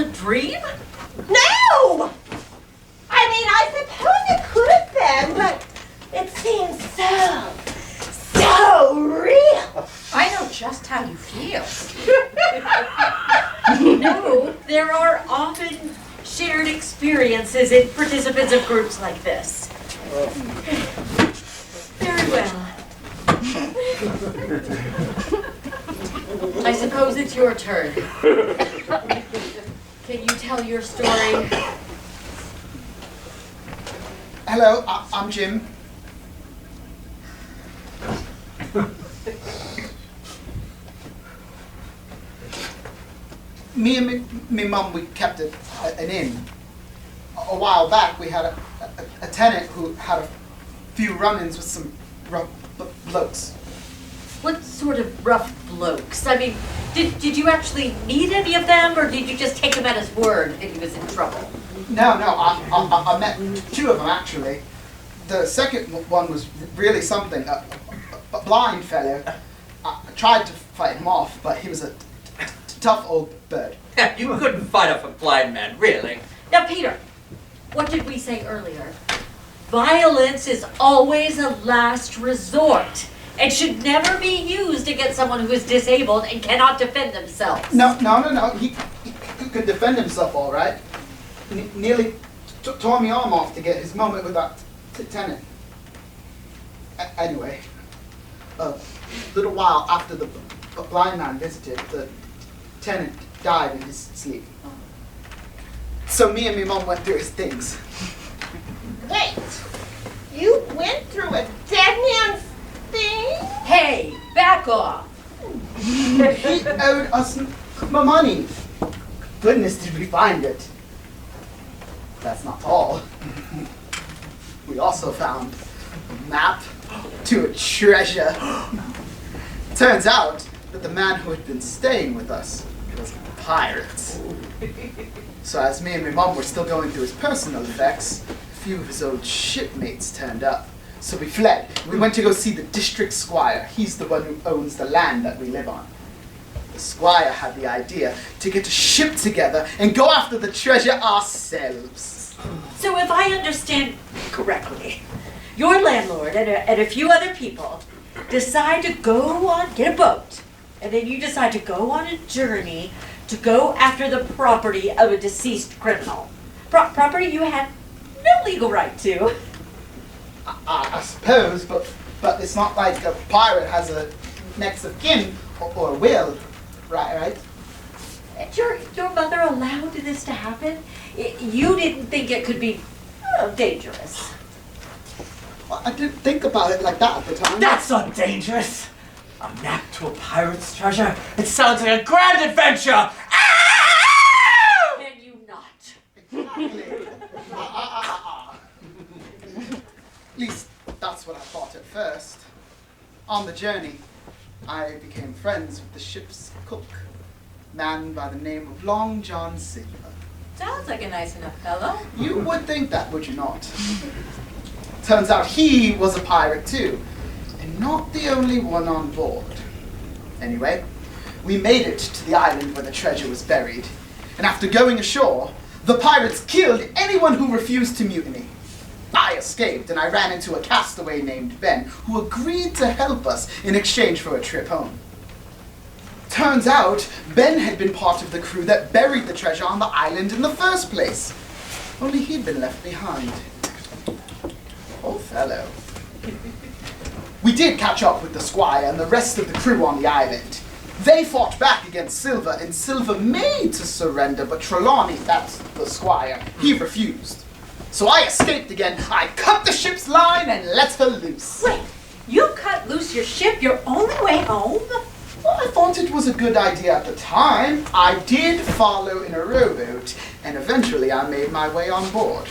a dream? No! I mean, I suppose it could have been, but it seems so real. I know just how you feel. No, there are often shared experiences in participants of groups like this. Very well. I suppose it's your turn. Can you tell your story? Hello, I'm Jim. Me and me mum, we kept an inn. A while back, we had a tenant who had a few run-ins with some rough blokes. What sort of rough blokes? I mean, did you actually meet any of them, or did you just take him at his word that he was in trouble? No, I met two of them, actually. The second one was really something. A blind fellow. I tried to fight him off, but he was a tough old bird. You couldn't fight off a blind man, really. Now, Peter, what did we say earlier? Violence is always a last resort and should never be used against someone who is disabled and cannot defend themselves. No. He could defend himself all right. Nearly tore my arm off to get his moment with that tenant. Anyway, a little while after the blind man visited, the tenant died in his sleep. So me and my mom went through his things. Wait, you went through a dead man's thing? Hey, back off! He owed us money. Goodness, did we find it. That's not all. We also found a map to a treasure. Turns out that the man who had been staying with us was a pirate. So as me and my mom were still going through his personal effects, a few of his old shipmates turned up. So we fled. We went to go see the district squire. He's the one who owns the land that we live on. The squire had the idea to get a ship together and go after the treasure ourselves. So if I understand correctly, your landlord and a few other people decide to get a boat, and then you decide to go on a journey to go after the property of a deceased criminal. Property you had no legal right to. I suppose, but it's not like a pirate has a next of kin or a will, right? And your mother allowed this to happen? You didn't think it could be dangerous? Well, I didn't think about it like that at the time. That's not dangerous. A map to a pirate's treasure. It sounds like a grand adventure. Ah! Can you not? Exactly. At least that's what I thought at first. On the journey, I became friends with the ship's cook, a man by the name of Long John Silver. Sounds like a nice enough fellow. You would think that, would you not? Turns out he was a pirate too, and not the only one on board. Anyway, we made it to the island where the treasure was buried, and after going ashore, the pirates killed anyone who refused to mutiny. I escaped, and I ran into a castaway named Ben, who agreed to help us in exchange for a trip home. Turns out, Ben had been part of the crew that buried the treasure on the island in the first place. Only he'd been left behind. Poor fellow. We did catch up with the squire and the rest of the crew on the island. They fought back against Silver, and Silver made to surrender, but Trelawney, that's the squire, he refused. So I escaped again. I cut the ship's line and let her loose. Wait, you cut loose your ship your only way home? Well, I thought it was a good idea at the time. I did follow in a rowboat, and eventually I made my way on board.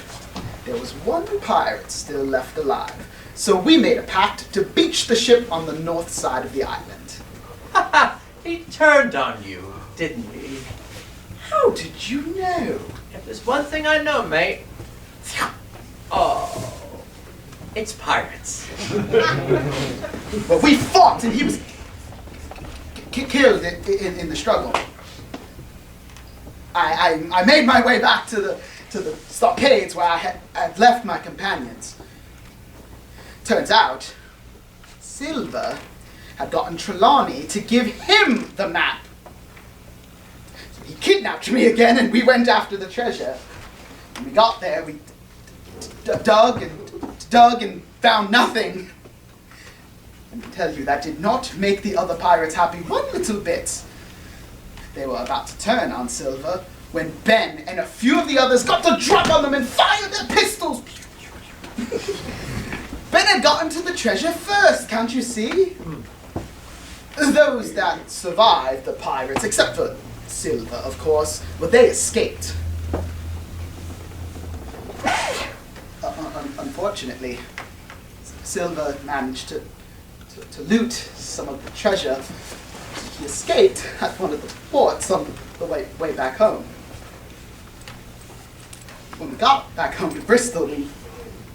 There was one pirate still left alive, so we made a pact to beach the ship on the north side of the island. Ha! He turned on you, didn't he? How did you know? If there's one thing I know, mate. Oh, it's pirates. Well, we fought, and he was killed in the struggle. I made my way back to the stockades where I had left my companions. Turns out, Silver had gotten Trelawney to give him the map. So he kidnapped me again, and we went after the treasure. When we got there, we dug and found nothing. Let me tell you, that did not make the other pirates happy one little bit. They were about to turn on Silver when Ben and a few of the others got the drop on them and fired their pistols. Ben had gotten to the treasure first, can't you see? Those that survived the pirates, except for Silver, of course, well, they escaped. Unfortunately, Silver managed to loot some of the treasure. He escaped at one of the forts on the way back home. When we got back home to Bristol, we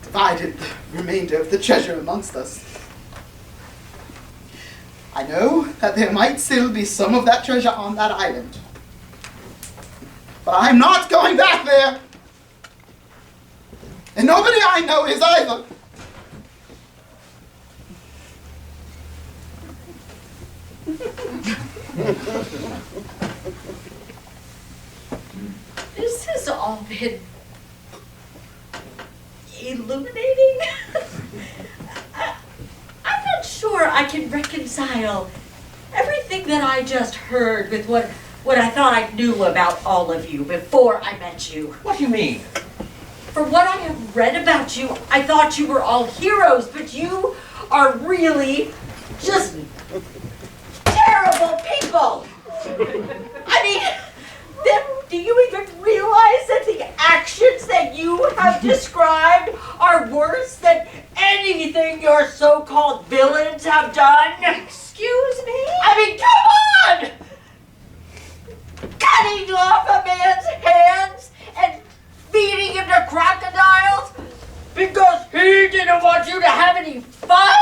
divided the remainder of the treasure amongst us. I know that there might still be some of that treasure on that island, but I'm not going back there! And nobody I know is either! This has all been illuminating. I'm not sure I can reconcile everything that I just heard with what I thought I knew about all of you before I met you. What do you mean? For what I have read about you, I thought you were all heroes, but you are really just terrible people. I mean, do you even realize that the actions that you have described are worse than anything your so-called villains have done? Excuse me? I mean, come on! Cutting off a man's hands and feeding him to crocodiles because he didn't want you to have any fun?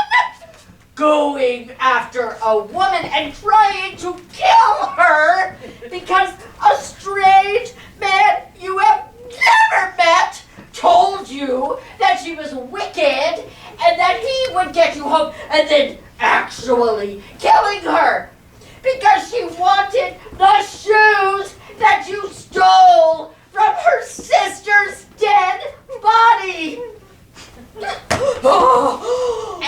Going after a woman and trying to kill her because a strange man you have never met told you that she was wicked and that he would get you home, and then actually killing her because she wanted the shoes that you stole from her sister's dead body.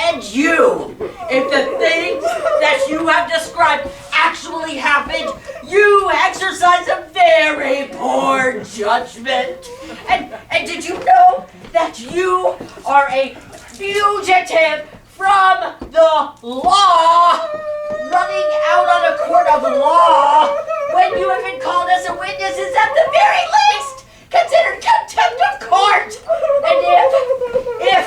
And you, if the things that you have described actually happened, you exercise a very poor judgment. And did you know that you are a fugitive from the law, running out on a court of law when you have been called as a witness is at the very least considered contempt of court? And if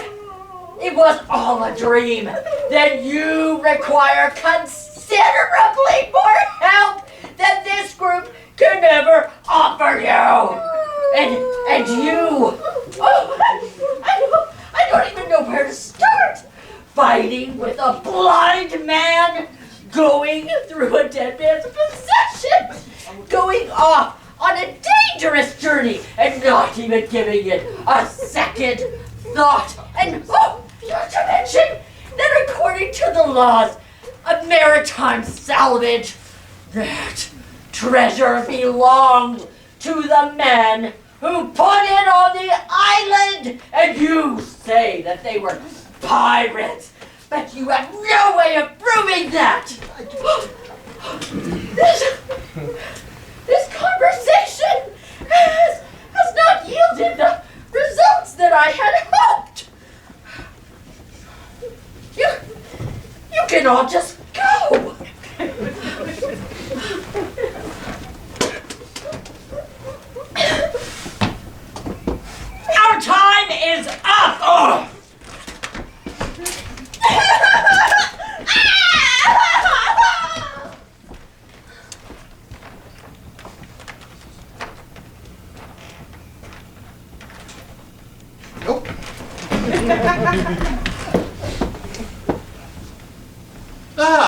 it was all a dream, then you require considerably more help than this group can ever offer you. And you, I don't even know where to start. Fighting with a blind man, going through a dead man's possession, going off on a dangerous journey and not even giving it a second thought. And not to mention that according to the laws of maritime salvage, that treasure belonged to the men who put it on the island. And you say that they were pirates, but you have no way of proving that. This conversation has not yielded the results that I had hoped. You can all just go. Our time is up. Oh. Nope.